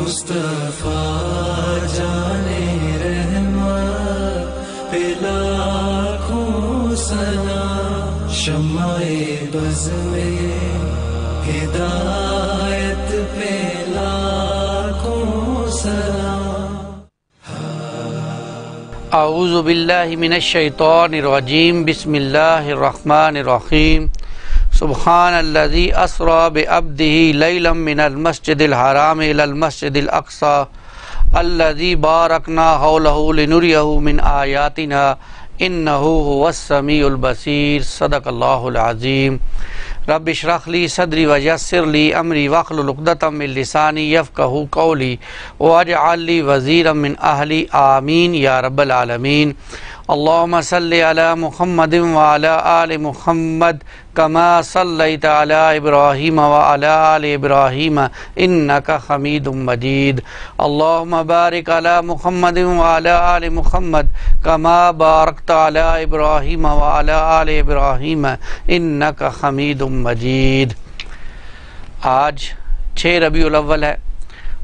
مصطفیٰ جانے رحمت پہ لاکھوں سلام، شمع بز میں ہدایت پہ لاکھوں سلام۔ اعوذ باللہ من الشیطان الرجیم، بسم اللہ الرحمن الرحیم۔ سبحان الذی اسری بعبدہ لیلا من المسجد الحرام الی المسجد الاقصی الذی بارکنا حولہ لنریہ من آیاتنا انہ هو السمیع البصیر۔ صدق اللہ العظیم۔ رب اشرح لی صدری ویسر لی امری واحلل عقدۃ من لسانی یفقہوا قولی واجعل لی وزیرا من اہلی، آمین یا رب العالمین۔ اللہم صلی علی محمد وعلی آل محمد کما صلیت علی ابراہیم وعلی آل ابراہیم انکا حمید مجید۔ اللہم بارک علی محمد وعلی آل محمد کما بارکت علی ابراہیم وعلی آل ابراہیم انکا حمید مجید۔ آج 6 ربیع الاول ہے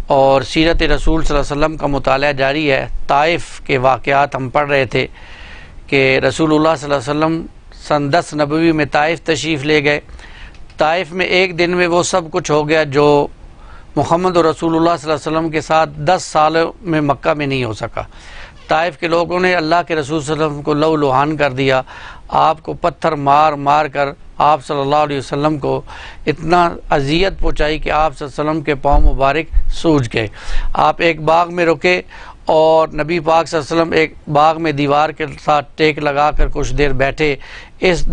اور سیرت رسول صلی اللہ علیہ وسلم کا مطالعہ جاری ہے۔ طائف کے واقعات ہم پڑھ رہے تھے کہ رسول اللہ صلی اللہ علیہ وسلم سن 10 نبوی میں طائف تشریف لے گئے۔ طائف میں ایک دن میں وہ سب کچھ ہو گیا جو محمد رسول اللہ صلی اللہ علیہ وسلم کے ساتھ 10 سالوں میں مکہ میں نہیں ہو سکا۔ طائف کے لوگوں نے اللہ کے رسول صلی اللہ علیہ وسلم کو لو لوہان کر دیا، آپ کو پتھر مار مار کر آپ صلی اللہ علیہ وسلم کو اتنا اذیت پہنچائی کہ آپ صلی اللہ علیہ وسلم کے پاؤں مبارک سوج گئے۔ آپ ایک باغ میں رکے اور نبی پاک صلی اللہ علیہ وسلم ایک باغ میں دیوار کے ساتھ ٹیک لگا کر کچھ دیر بیٹھے۔ اس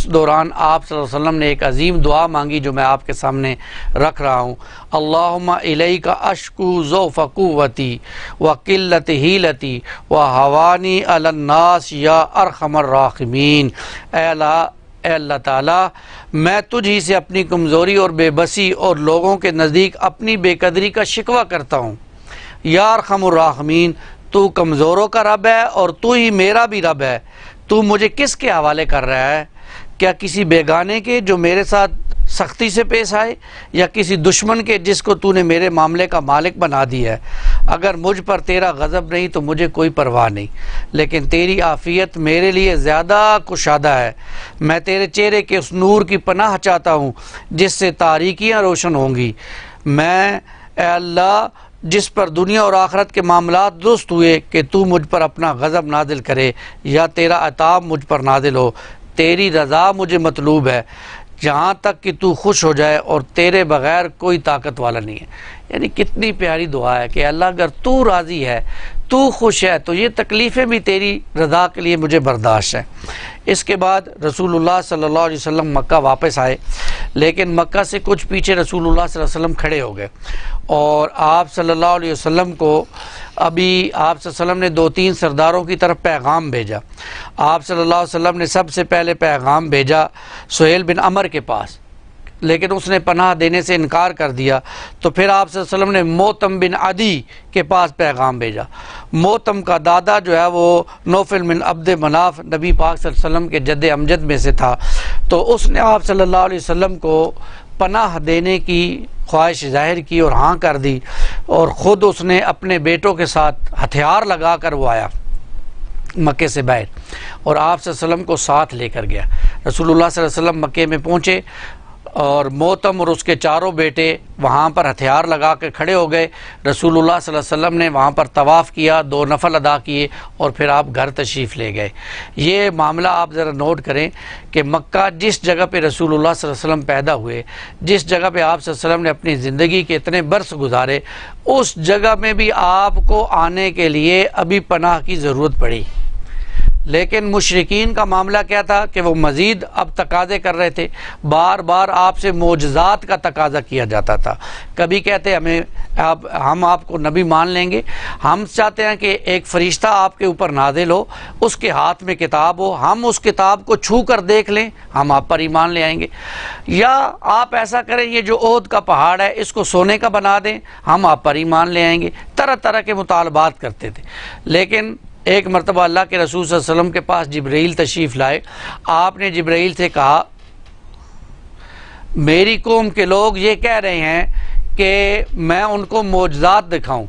دوران آپ صلی اللہ علیہ وسلم نے ایک عظیم دعا مانگی جو میں آپ کے سامنے رکھ رہا ہوں۔ اللہم الیک اشکو ضعف قوتی وقلت حیلتی وہوانی علی الناس یا ارحم الراحمین۔ اے اللہ تعالیٰ، میں تجھ ہی سے اپنی کمزوری اور بے بسی اور لوگوں کے نزدیک اپنی بے قدری کا شکوہ کرتا ہوں۔ یا ارحم الراحمین، تو کمزوروں کا رب ہے اور تو ہی میرا بھی رب ہے۔ تو مجھے کس کے حوالے کر رہا ہے؟ کیا کسی بیگانے کے جو میرے ساتھ سختی سے پیش آئے، یا کسی دشمن کے جس کو تو نے میرے معاملے کا مالک بنا دیا ہے؟ اگر مجھ پر تیرا غضب نہیں تو مجھے کوئی پرواہ نہیں، لیکن تیری عافیت میرے لیے زیادہ کشادہ ہے۔ میں تیرے چہرے کے اس نور کی پناہ چاہتا ہوں جس سے تاریکیاں روشن ہوں گی۔ میں اے اللہ جس پر دنیا اور آخرت کے معاملات درست ہوئے کہ تو مجھ پر اپنا غضب نازل کرے یا تیرا عتاب مجھ پر نازل ہو، تیری رضا مجھے مطلوب ہے جہاں تک کہ تو خوش ہو جائے، اور تیرے بغیر کوئی طاقت والا نہیں ہے۔ یعنی کتنی پیاری دعا ہے کہ اللہ اگر تو راضی ہے، تو خوش ہے، تو یہ تکلیفیں بھی تیری رضا کے لیے مجھے برداشت ہے۔ اس کے بعد رسول اللہ صلی اللہ علیہ وسلم مکہ واپس آئے، لیکن مکہ سے کچھ پیچھے رسول اللہ صلی اللہ علیہ وسلم کھڑے ہو گئے، اور آپ صلی اللہ علیہ وسلم کو ابھی آپ صلی اللہ علیہ وسلم نے 2-3 سرداروں کی طرف پیغام بھیجا۔ آپ صلی اللہ علیہ وسلم نے سب سے پہلے پیغام بھیجا سہیل بن عمر کے پاس، لیکن اس نے پناہ دینے سے انکار کر دیا۔ تو پھر آپ صلی اللہ علیہ وسلم نے موتم بن عدی کے پاس پیغام بھیجا۔ موتم کا دادا جو ہے وہ نوفل بن عبد مناف نبی پاک صلی اللہ علیہ وسلم کے جد امجد میں سے تھا، تو اس نے آپ صلی اللہ علیہ وسلم کو پناہ دینے کی خواہش ظاہر کی اور ہاں کر دی، اور خود اس نے اپنے بیٹوں کے ساتھ ہتھیار لگا کر وہ آیا مکے سے باہر، اور آپ صلی اللہ علیہ وسلم کو ساتھ لے کر گیا۔ رسول اللہ صلی اللہ علیہ وسلم مکے میں پہنچے اور موتم اور اس کے چاروں بیٹے وہاں پر ہتھیار لگا کے کھڑے ہو گئے۔ رسول اللہ صلی اللہ علیہ وسلم نے وہاں پر طواف کیا، 2 نفل ادا کیے، اور پھر آپ گھر تشریف لے گئے۔ یہ معاملہ آپ ذرا نوٹ کریں کہ مکہ جس جگہ پہ رسول اللہ صلی اللہ علیہ وسلم پیدا ہوئے، جس جگہ پہ آپ صلی اللہ علیہ وسلم نے اپنی زندگی کے اتنے برس گزارے، اس جگہ میں بھی آپ کو آنے کے لیے ابھی پناہ کی ضرورت پڑی۔ لیکن مشرکین کا معاملہ کیا تھا کہ وہ مزید اب تقاضے کر رہے تھے، بار بار آپ سے معجزات کا تقاضا کیا جاتا تھا۔ کبھی کہتے ہم آپ کو نبی مان لیں گے، ہم چاہتے ہیں کہ ایک فرشتہ آپ کے اوپر نازل ہو، اس کے ہاتھ میں کتاب ہو، ہم اس کتاب کو چھو کر دیکھ لیں، ہم آپ پر ایمان لے آئیں گے، یا آپ ایسا کریں یہ جو احد کا پہاڑ ہے اس کو سونے کا بنا دیں، ہم آپ پر ایمان لے آئیں گے۔ طرح طرح کے مطالبات کرتے تھے۔ لیکن ایک مرتبہ اللہ کے رسول صلی اللہ علیہ وسلم کے پاس جبرائیل تشریف لائے۔ آپ نے جبرائیل سے کہا میری قوم کے لوگ یہ کہہ رہے ہیں کہ میں ان کو معجزات دکھاؤں۔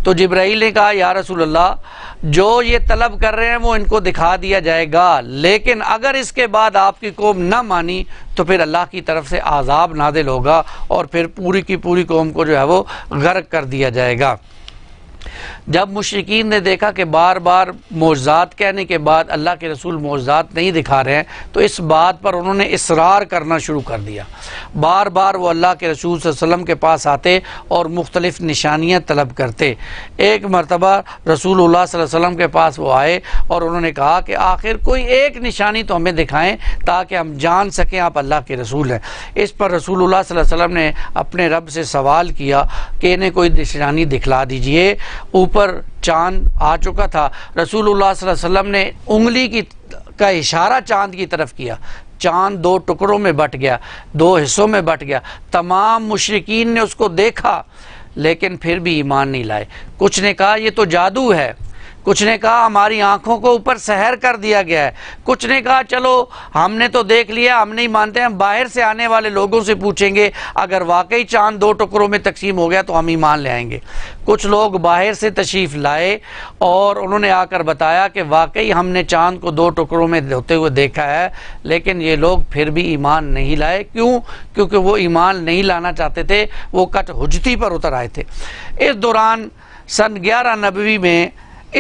تو جبرائیل نے کہا یا رسول اللہ جو یہ طلب کر رہے ہیں وہ ان کو دکھا دیا جائے گا، لیکن اگر اس کے بعد آپ کی قوم نہ مانی تو پھر اللہ کی طرف سے عذاب نازل ہوگا اور پھر پوری کی پوری قوم کو جو ہے وہ غرق کر دیا جائے گا۔ جب مشرکین نے دیکھا کہ بار بار معجزات کہنے کے بعد اللہ کے رسول معجزات نہیں دکھا رہے ہیں تو اس بات پر انہوں نے اصرار کرنا شروع کر دیا۔ بار بار وہ اللہ کے رسول صلی اللہ علیہ وسلم کے پاس آتے اور مختلف نشانیاں طلب کرتے۔ ایک مرتبہ رسول اللہ صلی اللہ علیہ وسلم کے پاس وہ آئے اور انہوں نے کہا کہ آخر کوئی ایک نشانی تو ہمیں دکھائیں تاکہ ہم جان سکیں آپ اللہ کے رسول ہیں۔ اس پر رسول اللہ صلی اللہ علیہ وسلم نے اپنے رب سے سوال کیا کہ انہیں کوئی نشانی دکھلا دیجئے۔ اوپر چاند آ چکا تھا، رسول اللہ صلی اللہ علیہ وسلم نے انگلی کا اشارہ چاند کی طرف کیا، چاند دو ٹکڑوں میں بٹ گیا، دو حصوں میں بٹ گیا۔ تمام مشرکین نے اس کو دیکھا لیکن پھر بھی ایمان نہیں لائے۔ کچھ نے کہا یہ تو جادو ہے، کچھ نے کہا ہماری آنکھوں کو اوپر سحر کر دیا گیا ہے، کچھ نے کہا چلو ہم نے تو دیکھ لیا، ہم نہیں مانتے، ہم باہر سے آنے والے لوگوں سے پوچھیں گے، اگر واقعی چاند دو ٹکڑوں میں تقسیم ہو گیا تو ہم ایمان لے آئیں گے۔ کچھ لوگ باہر سے تشریف لائے اور انہوں نے آ کر بتایا کہ واقعی ہم نے چاند کو دو ٹکڑوں میں ہوتے ہوئے دیکھا ہے، لیکن یہ لوگ پھر بھی ایمان نہیں لائے۔ کیوں؟ کیونکہ وہ ایمان نہیں لانا چاہتے تھے، وہ کٹ حجتی پر اتر آئے تھے۔ اس دوران سن 11 نبوی میں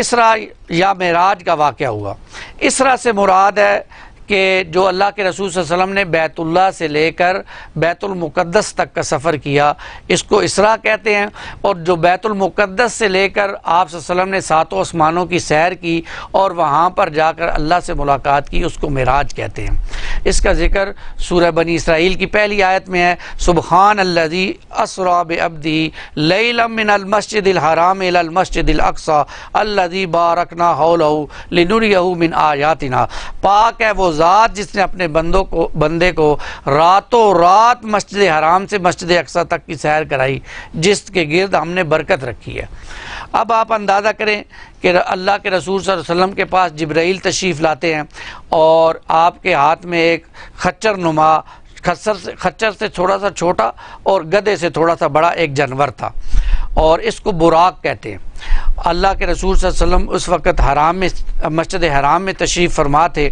اسرا یا معراج کا واقعہ ہوا۔ اسرا سے مراد ہے کہ جو اللہ کے رسول صلی اللہ علیہ وسلم نے بیت اللہ سے لے کر بیت المقدس تک کا سفر کیا، اس کو اسرا کہتے ہیں، اور جو بیت المقدس سے لے کر آپ صلی اللہ علیہ وسلم نے ساتوں آسمانوں کی سیر کی اور وہاں پر جا کر اللہ سے ملاقات کی، اس کو معراج کہتے ہیں۔ اس کا ذکر سورہ بنی اسرائیل کی پہلی آیت میں ہے، سبحان الذی اسری بعبدہ لیلا من المسجد الحرام الی المسجد الاقصی الذی بارکنا حولہ لنریہ من آیاتنا۔ پاک ہے وہ ذات جس نے اپنے بندے کو راتوں رات مسجد حرام سے مسجد اقصی تک کی سیر کرائی، جس کے گرد ہم نے برکت رکھی ہے۔ اب آپ اندازہ کریں کہ اللہ کے رسول صلی اللہ علیہ وسلم کے پاس جبرائیل تشریف لاتے ہیں اور آپ کے ہاتھ میں ایک خچر نما، خچر سے تھوڑا سا چھوٹا اور گدھے سے تھوڑا سا بڑا ایک جانور تھا، اور اس کو براق کہتے ہیں۔ اللہ کے رسول صلی اللہ علیہ وسلم اس وقت حرام میں، مسجد حرام میں تشریف فرما تھے،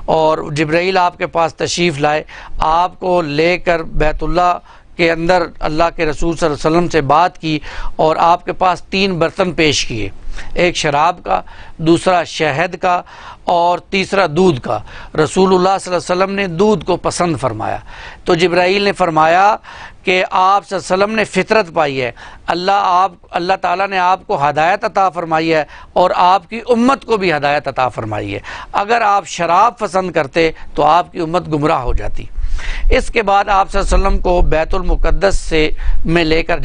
اور جبرائیل آپ کے پاس تشریف لائے، آپ کو لے کر بیت اللہ کے اندر اللہ کے رسول صلی اللہ علیہ وسلم سے بات کی، اور آپ کے پاس 3 برتن پیش کیے، ایک شراب کا، دوسرا شہد کا، اور تیسرا دودھ کا۔ رسول اللہ صلی اللہ علیہ وسلم نے دودھ کو پسند فرمایا، تو جبرائیل نے فرمایا کہ آپ صلی اللہ علیہ وسلم نے فطرت پائی ہے، اللہ تعالیٰ نے آپ کو ہدایت عطا فرمائی ہے اور آپ کی امت کو بھی ہدایت عطا فرمائی ہے۔ اگر آپ شراب پسند کرتے تو آپ کی امت گمراہ ہو جاتی۔ اس کے بعد آپ صلی اللہ علیہ وسلم کو بیت المقدس میں لے کر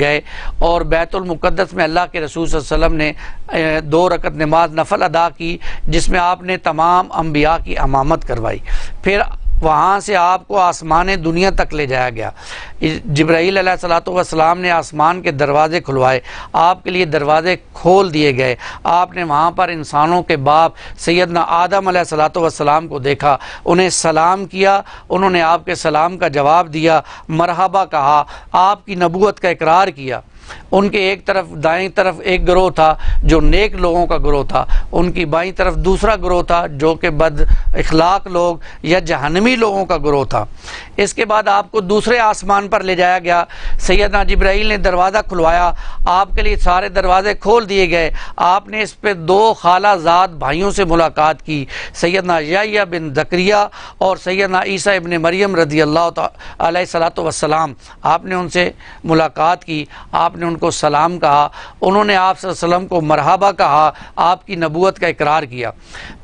گئے، اور بیت المقدس میں اللہ کے رسول صلی اللہ علیہ وسلم نے 2 رکعت نماز نفل ادا کی، جس میں آپ نے تمام انبیاء کی امامت کروائی۔ پھر وہاں سے آپ کو آسمان دنیا تک لے جایا گیا۔ جبرائیل علیہ الصلوۃ والسلام نے آسمان کے دروازے کھلوائے، آپ کے لیے دروازے کھول دیے گئے۔ آپ نے وہاں پر انسانوں کے باپ سیدنا آدم علیہ الصلوۃ والسلام کو دیکھا، انہیں سلام کیا، انہوں نے آپ کے سلام کا جواب دیا، مرحبا کہا، آپ کی نبوت کا اقرار کیا۔ ان کے ایک طرف دائیں طرف ایک گروہ تھا جو نیک لوگوں کا گروہ تھا، ان کی بائیں طرف دوسرا گروہ تھا جو کہ بد اخلاق لوگ یا جہنمی لوگوں کا گروہ تھا۔ اس کے بعد آپ کو دوسرے آسمان پر لے جایا گیا، سیدنا جبرائیل نے دروازہ کھلوایا، آپ کے لیے سارے دروازے کھول دیے گئے۔ آپ نے اس پہ 2 خالہ زاد بھائیوں سے ملاقات کی، سیدنا یحییٰ بن زکریا اور سیدنا عیسیٰ ابن مریم رضی اللہ علیہ الصلوۃ والسلام۔ آپ نے ان سے ملاقات کی، آپ نے ان کو سلام کہا، انہوں نے آپ صلی اللہ علیہ وسلم کو مرحبا کہا، آپ کی نبوت کا اقرار کیا۔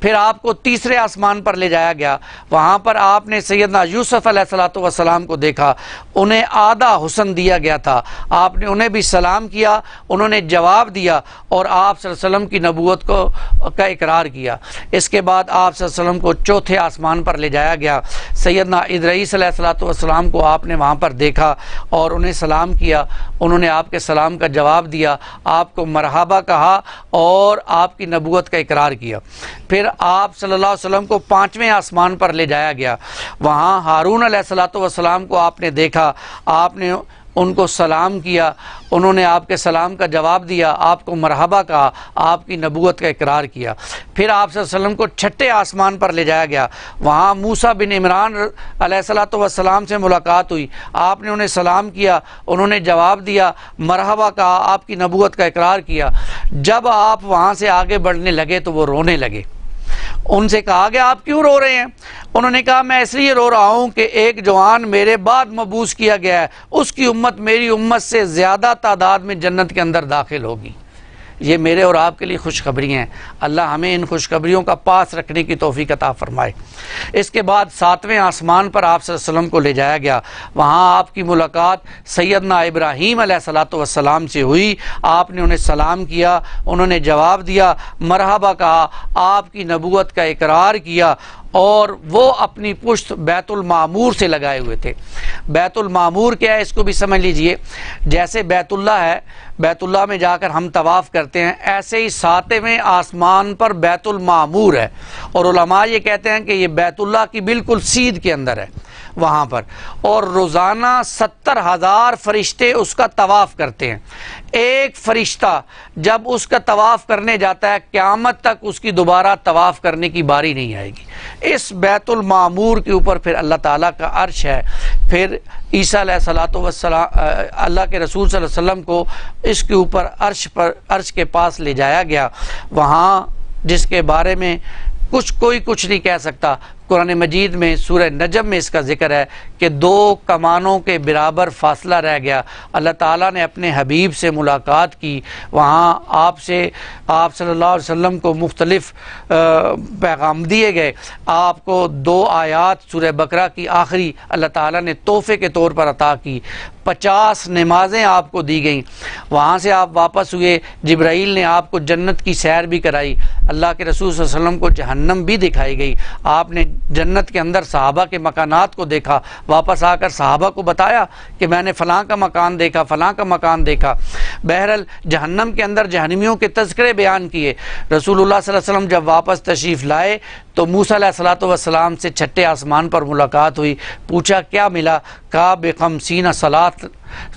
پھر آپ کو تیسرے آسمان پر لے جایا گیا، وہاں پر آپ نے سیدنا یوسف علیہ الصلوۃ والسلام کو دیکھا، انہیں آدھا حسن دیا گیا تھا، آپ نے انہیں بھی سلام کیا، انہوں نے جواب دیا اور آپ صلی اللہ علیہ وسلم کی نبوت کا اقرار کیا۔ اس کے بعد آپ صلی اللہ علیہ وسلم کو چوتھے آسمان پر لے جایا گیا، سیدنا ادریس علیہ الصلوۃ والسلام کو آپ نے وہاں پر دیکھا اور انہیں سلام کیا، انہوں نے آپ کے سلام کا جواب دیا، آپ کو مرحبا کہا اور آپ کی نبوت کا اقرار کیا۔ پھر آپ صلی اللہ علیہ وسلم کو 5ویں آسمان پر لے جایا گیا، وہاں ہارون علیہ الصلوۃ والسلام کو آپ نے دیکھا، آپ نے ان کو سلام کیا، انہوں نے آپ کے سلام کا جواب دیا، آپ کو مرحبا کہا، آپ کی نبوت کا اقرار کیا۔ پھر آپ صلی اللہ علیہ وسلم کو چھٹے آسمان پر لے جایا گیا، وہاں موسیٰ بن عمران علیہ السلام سے ملاقات ہوئی، آپ نے انہیں سلام کیا، انہوں نے جواب دیا، مرحبا کہا، آپ کی نبوت کا اقرار کیا۔ جب آپ وہاں سے آگے بڑھنے لگے تو وہ رونے لگے۔ ان سے کہا گیا آپ کیوں رو رہے ہیں؟ انہوں نے کہا میں اس لیے رو رہا ہوں کہ ایک جوان میرے بعد مبعوث کیا گیا ہے، اس کی امت میری امت سے زیادہ تعداد میں جنت کے اندر داخل ہوگی۔ یہ میرے اور آپ کے لیے خوشخبری ہیں، اللہ ہمیں ان خوشخبریوں کا پاس رکھنے کی توفیق عطا فرمائے۔ اس کے بعد 7ویں آسمان پر آپ صلی اللہ علیہ وسلم کو لے جایا گیا، وہاں آپ کی ملاقات سیدنا ابراہیم علیہ السلام سے ہوئی، آپ نے انہیں سلام کیا، انہوں نے جواب دیا، مرحبا کہا، آپ کی نبوت کا اقرار کیا، اور وہ اپنی پشت بیت المعمور سے لگائے ہوئے تھے۔ بیت المعمور کیا ہے اس کو بھی سمجھ لیجئے، جیسے بیت اللہ ہے، بیت اللہ میں جا کر ہم طواف کرتے ہیں، ایسے ہی 7ویں آسمان پر بیت المعمور ہے، اور علماء یہ کہتے ہیں کہ یہ بیت اللہ کی بالکل سیدھ کے اندر ہے وہاں پر، اور روزانہ 70,000 فرشتے اس کا طواف کرتے ہیں۔ ایک فرشتہ جب اس کا طواف کرنے جاتا ہے قیامت تک اس کی دوبارہ طواف کرنے کی باری نہیں آئے گی۔ اس بیت المعمور کے اوپر پھر اللہ تعالیٰ کا عرش ہے، پھر عیسیٰ علیہ السلام اللہ کے رسول صلی اللہ علیہ وسلم کو اس کے اوپر عرش کے پاس لے جایا گیا، وہاں جس کے بارے میں کوئی کچھ نہیں کہہ سکتا۔ قرآن مجید میں سورہ نجم میں اس کا ذکر ہے کہ 2 کمانوں کے برابر فاصلہ رہ گیا، اللہ تعالیٰ نے اپنے حبیب سے ملاقات کی، وہاں آپ صلی اللہ علیہ وسلم کو مختلف پیغام دیے گئے، آپ کو 2 آیات سورہ بقرہ کی آخری اللہ تعالیٰ نے تحفے کے طور پر عطا کی، 50 نمازیں آپ کو دی گئیں، وہاں سے آپ واپس ہوئے، جبرائیل نے آپ کو جنت کی سیر بھی کرائی، اللہ کے رسول صلی اللہ علیہ وسلم کو جہنم بھی دکھائی گئی، آپ نے جنت کے اندر صحابہ کے مکانات کو دیکھا، واپس آ کر صحابہ کو بتایا کہ میں نے فلاں کا مکان دیکھا، فلاں کا مکان دیکھا۔ بہرحال جہنم کے اندر جہنمیوں کے تذکرے بیان کیے۔ رسول اللہ صلی اللہ علیہ وسلم جب واپس تشریف لائے تو موسیٰ علیہ السلام سے چھٹے آسمان پر ملاقات ہوئی، پوچھا کیا ملا؟ کہا ب50 صلاۃ،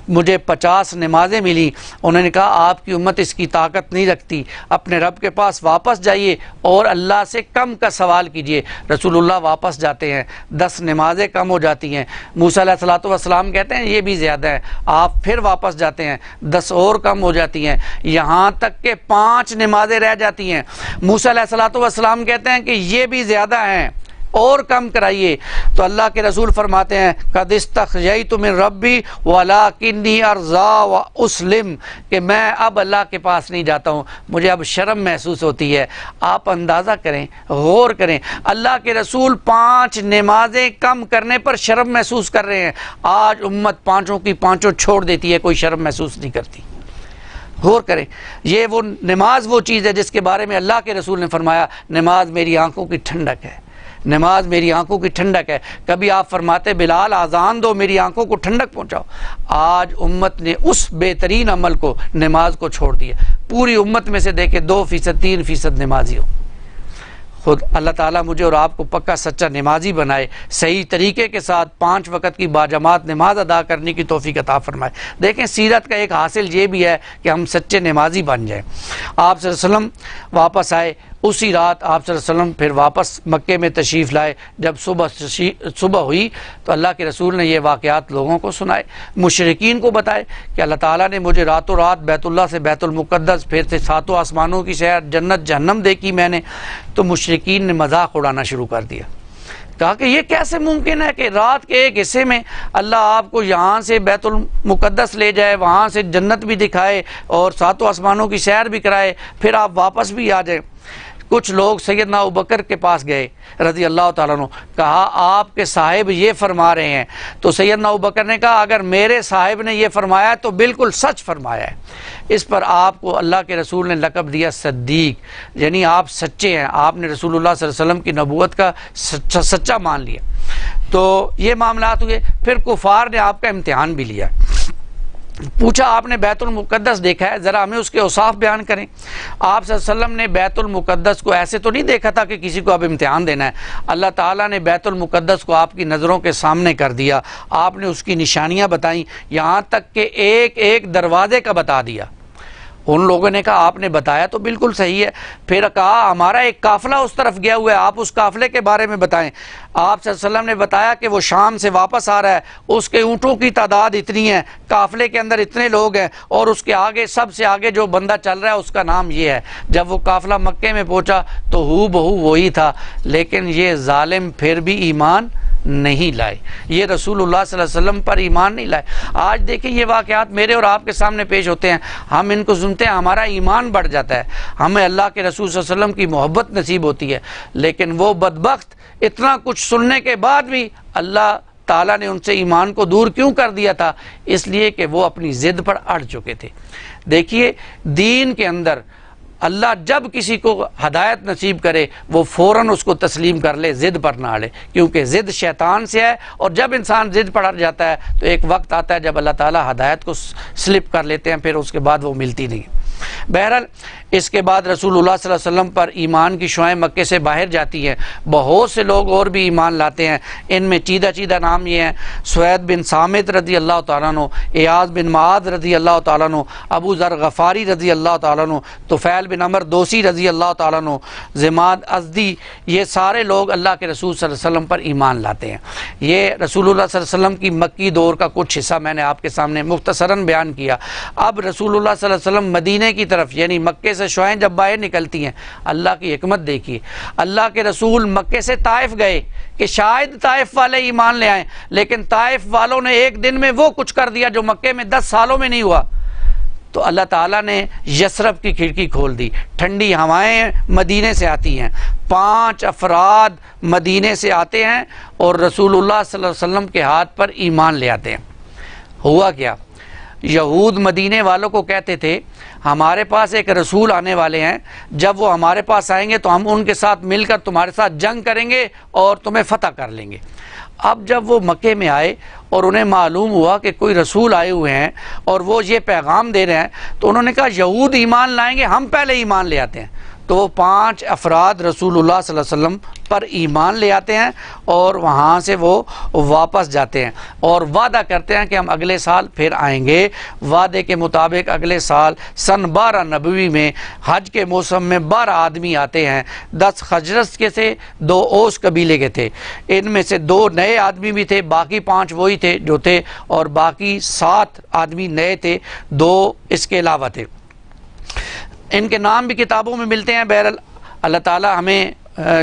مجھے 50 نمازیں ملی۔ انہوں نے کہا آپ کی امت اس کی طاقت نہیں رکھتی، اپنے رب کے پاس واپس جائیے اور اللہ سے کم کا سوال کیجئے۔ رسول اللہ واپس جاتے ہیں، 10 نمازیں کم ہو جاتی ہیں۔ موسیٰ علیہ السلام کہتے ہیں یہ بھی زیادہ ہے، آپ پھر واپس جاتے ہیں، 10 اور کم ہو جاتی ہیں، یہاں تک کہ 5 نمازیں رہ جاتی ہیں۔ موسیٰ علیہ السلام کہتے ہیں کہ یہ بھی زیادہ ہیں، اور کم کرائیے۔ تو اللہ کے رسول فرماتے ہیں قد استخجیت من ربی ولکنی ارضا واسلم، کہ میں اب اللہ کے پاس نہیں جاتا ہوں، مجھے اب شرم محسوس ہوتی ہے۔ آپ اندازہ کریں، غور کریں، اللہ کے رسول 5 نمازیں کم کرنے پر شرم محسوس کر رہے ہیں، آج امت 5 کی 5 چھوڑ دیتی ہے، کوئی شرم محسوس نہیں کرتی۔ غور کریں، یہ وہ نماز وہ چیز ہے جس کے بارے میں اللہ کے رسول نے فرمایا نماز میری آنکھوں کی ٹھنڈک ہے، نماز میری آنکھوں کی ٹھنڈک ہے۔ کبھی آپ فرماتے بلال آذان دو میری آنکھوں کو ٹھنڈک پہنچاؤ۔ آج امت نے اس بہترین عمل کو، نماز کو چھوڑ دیا۔ پوری امت میں سے دیکھیں 2%، 3% نمازی ہو۔ خود اللہ تعالیٰ مجھے اور آپ کو پکا سچا نمازی بنائے، صحیح طریقے کے ساتھ 5 وقت کی باجماعت نماز ادا کرنے کی توفیق عطا فرمائے۔ دیکھیں سیرت کا ایک حاصل یہ بھی ہے کہ ہم سچے نمازی بن جائیں۔ آپ صلی اللہ علیہ وسلم واپس آئے، اسی رات آپ صلی اللہ علیہ وسلم پھر واپس مکے میں تشریف لائے۔ جب صبح ہوئی تو اللہ کے رسول نے یہ واقعات لوگوں کو سنائے، مشرکین کو بتائے کہ اللہ تعالیٰ نے مجھے راتوں رات بیت اللہ سے بیت المقدس، پھر سے 7 آسمانوں کی سیر، جنت جہنم دیکھی میں نے۔ تو مشرکین نے مذاق اڑانا شروع کر دیا، کہا کہ یہ کیسے ممکن ہے کہ رات کے ایک حصے میں اللہ آپ کو یہاں سے بیت المقدس لے جائے، وہاں سے جنت بھی دکھائے اور 7 آسمانوں کی سیر بھی کرائے، پھر آپ واپس بھی آ جائیں۔ کچھ لوگ سیدنا ابوبکر کے پاس گئے رضی اللہ تعالیٰ عنہ، کہا آپ کے صاحب یہ فرما رہے ہیں۔ تو سیدنا ابوبکر نے کہا اگر میرے صاحب نے یہ فرمایا تو بالکل سچ فرمایا ہے۔ اس پر آپ کو اللہ کے رسول نے لقب دیا صدیق، یعنی آپ سچے ہیں، آپ نے رسول اللہ صلی اللہ علیہ وسلم کی نبوت کا سچا مان لیا۔ تو یہ معاملات ہوئے، پھر کفار نے آپ کا امتحان بھی لیا۔ پوچھا آپ نے بیت المقدس دیکھا ہے؟ ذرا ہمیں اس کے اوصاف بیان کریں۔ آپ صلی اللہ علیہ وسلم نے بیت المقدس کو ایسے تو نہیں دیکھا تھا کہ کسی کو اب امتحان دینا ہے۔ اللہ تعالیٰ نے بیت المقدس کو آپ کی نظروں کے سامنے کر دیا، آپ نے اس کی نشانیاں بتائیں، یہاں تک کہ ایک ایک دروازے کا بتا دیا۔ ان لوگوں نے کہا آپ نے بتایا تو بالکل صحیح ہے، پھر کہا ہمارا ایک قافلہ اس طرف گیا ہوا ہے، آپ اس قافلے کے بارے میں بتائیں۔ آپ صلی اللہ علیہ وسلم نے بتایا کہ وہ شام سے واپس آ رہا ہے، اس کے اونٹوں کی تعداد اتنی ہے، قافلے کے اندر اتنے لوگ ہیں، اور اس کے آگے سب سے آگے جو بندہ چل رہا ہے اس کا نام یہ ہے۔ جب وہ قافلہ مکے میں پہنچا تو ہو بہو وہی تھا، لیکن یہ ظالم پھر بھی ایمان نہیں لائے، یہ رسول اللہ صلی اللہ علیہ وسلم پر ایمان نہیں لائے۔ آج دیکھیں یہ واقعات میرے اور آپ کے سامنے پیش ہوتے ہیں، ہم ان کو سنتے ہیں، ہمارا ایمان بڑھ جاتا ہے، ہمیں اللہ کے رسول صلی اللہ علیہ وسلم کی محبت نصیب ہوتی ہے، لیکن وہ بدبخت اتنا کچھ سننے کے بعد بھی اللہ تعالیٰ نے ان سے ایمان کو دور کیوں کر دیا تھا؟ اس لیے کہ وہ اپنی ضد پر اڑ چکے تھے۔ دیکھیے دین کے اندر اللہ جب کسی کو ہدایت نصیب کرے وہ فوراً اس کو تسلیم کر لے، ضد پر نہ اڑے، کیونکہ ضد شیطان سے ہے، اور جب انسان ضد پر اڑ جاتا ہے تو ایک وقت آتا ہے جب اللہ تعالیٰ ہدایت کو سلپ کر لیتے ہیں، پھر اس کے بعد وہ ملتی نہیں۔ بہرحال اس کے بعد رسول اللہ صلی اللہ علیہ وسلم پر ایمان کی شعائیں مکے سے باہر جاتی ہیں، بہت سے لوگ اور بھی ایمان لاتے ہیں، ان میں چیدہ نام یہ ہیں: سوید بن صامت رضی اللہ تعالیٰ عنہ، ایاز بن معاذ رضی اللہ تعالیٰ عنہ، ابو ذر غفاری رضی اللہ تعالیٰ عنہ، طفیل بن عمر دوسی رضی اللہ تعالیٰ عنہ، زماد ازدی، یہ سارے لوگ اللہ کے رسول صلی اللہ علیہ وسلم پر ایمان لاتے ہیں۔ یہ رسول اللہ صلی اللہ علیہ وسلم کی مکی دور کا کچھ حصہ میں نے آپ کے سامنے مختصراً بیان کیا۔ اب رسول اللہ صلی اللہ علیہ وسلم مدینے کی طرف یعنی مکے سے شعائیں جب باہر نکلتی ہیں، اللہ کی حکمت دیکھیے، اللہ کے رسول مکے سے طائف گئے کہ شاید طائف والے ایمان لے آئیں، لیکن طائف والوں نے ایک دن میں وہ کچھ کر دیا جو مکے میں 10 سالوں میں نہیں ہوا۔ تو اللہ تعالیٰ نے یثرب کی کھڑکی کھول دی، ٹھنڈی ہوائیں مدینے سے آتی ہیں، 5 افراد مدینے سے آتے ہیں اور رسول اللہ صلی اللہ علیہ وسلم کے ہاتھ پر ایمان لے آتے ہیں۔ ہوا کیا؟ یہود مدینے والوں کو کہتے تھے ہمارے پاس ایک رسول آنے والے ہیں، جب وہ ہمارے پاس آئیں گے تو ہم ان کے ساتھ مل کر تمہارے ساتھ جنگ کریں گے اور تمہیں فتح کر لیں گے۔ اب جب وہ مکے میں آئے اور انہیں معلوم ہوا کہ کوئی رسول آئے ہوئے ہیں اور وہ یہ پیغام دے رہے ہیں، تو انہوں نے کہا یہود ایمان لائیں گے، ہم پہلے ایمان لے آتے ہیں۔ تو وہ 5 افراد رسول اللہ صلی اللہ علیہ وسلم پر ایمان لے آتے ہیں اور وہاں سے وہ واپس جاتے ہیں اور وعدہ کرتے ہیں کہ ہم اگلے سال پھر آئیں گے۔ وعدے کے مطابق اگلے سال سن 12 نبوی میں حج کے موسم میں 12 آدمی آتے ہیں، 10 خزرج کے تھے، 2 اوس قبیلے کے تھے، ان میں سے 2 نئے آدمی بھی تھے، باقی 5 وہی تھے جو تھے، اور باقی 7 آدمی نئے تھے، 2 اس کے علاوہ تھے۔ ان کے نام بھی کتابوں میں ملتے ہیں۔ بہرحال اللہ تعالیٰ ہمیں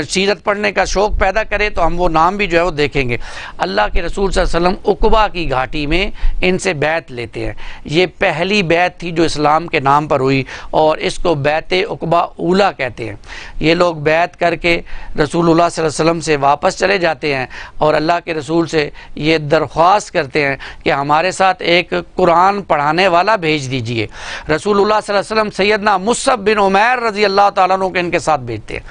سیرت پڑھنے کا شوق پیدا کرے تو ہم وہ نام بھی جو ہے وہ دیکھیں گے۔ اللہ کے رسول صلی اللہ علیہ وسلم عقبہ کی گھاٹی میں ان سے بیعت لیتے ہیں، یہ پہلی بیعت تھی جو اسلام کے نام پر ہوئی اور اس کو بیعت عقبہ اولیٰ کہتے ہیں۔ یہ لوگ بیعت کر کے رسول اللہ صلی اللہ علیہ وسلم سے واپس چلے جاتے ہیں اور اللہ کے رسول سے یہ درخواست کرتے ہیں کہ ہمارے ساتھ ایک قرآن پڑھانے والا بھیج دیجئے۔ رسول اللہ صلی اللہ علیہ وسلم سیدنا مصعب بن عمیر رضی اللہ تعالیٰ عنہ کو ان کے ساتھ بھیجتے ہیں۔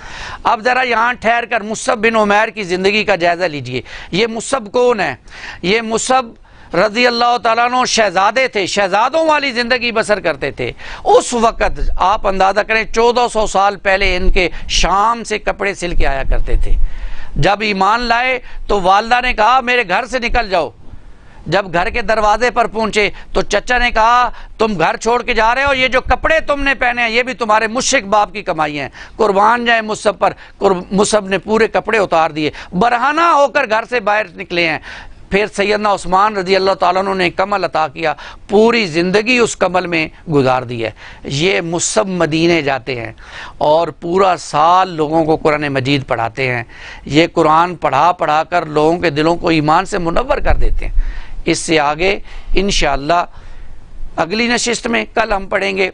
اب ذرا یہاں ٹھہر کر مصعب بن عمیر کی زندگی کا جائزہ لیجئے۔ یہ مصعب کون ہے؟ یہ مصعب رضی اللہ تعالیٰ عنہ شہزادے تھے، شہزادوں والی زندگی بسر کرتے تھے۔ اس وقت آپ اندازہ کریں 1400 سال پہلے ان کے شام سے کپڑے سل کے آیا کرتے تھے۔ جب ایمان لائے تو والدہ نے کہا میرے گھر سے نکل جاؤ۔ جب گھر کے دروازے پر پہنچے تو چچا نے کہا تم گھر چھوڑ کے جا رہے ہو، یہ جو کپڑے تم نے پہنے ہیں یہ بھی تمہارے مشرک باپ کی کمائی ہیں، قربان جائے مصعب پر۔ مصعب نے پورے کپڑے اتار دیے، برہنہ ہو کر گھر سے باہر نکلے ہیں۔ پھر سیدنا عثمان رضی اللہ تعالیٰ عنہ نے کمل عطا کیا، پوری زندگی اس کمل میں گزار دی ہے۔ یہ مصعب مدینے جاتے ہیں اور پورا سال لوگوں کو قرآن مجید پڑھاتے ہیں۔ یہ قرآن پڑھا کر لوگوں کے دلوں کو ایمان سے منور کر دیتے ہیں۔ اس سے آگے انشاءاللہ اگلی نشست میں کل ہم پڑھیں گے۔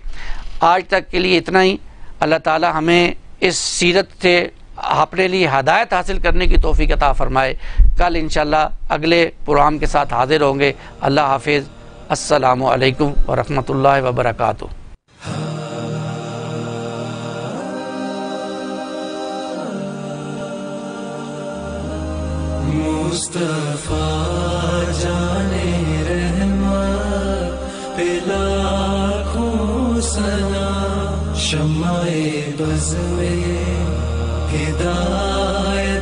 آج تک کے لیے اتنا ہی۔ اللہ تعالی ہمیں اس سیرت سے اپنے لیے ہدایت حاصل کرنے کی توفیق عطا فرمائے۔ کل انشاءاللہ اگلے پروگرام کے ساتھ حاضر ہوں گے۔ اللہ حافظ۔ السلام علیکم ورحمۃ اللہ وبرکاتہ۔ مصطفیٰ جانے رحمت پہ لاکھوں سلام، شمع بز میں ہدایت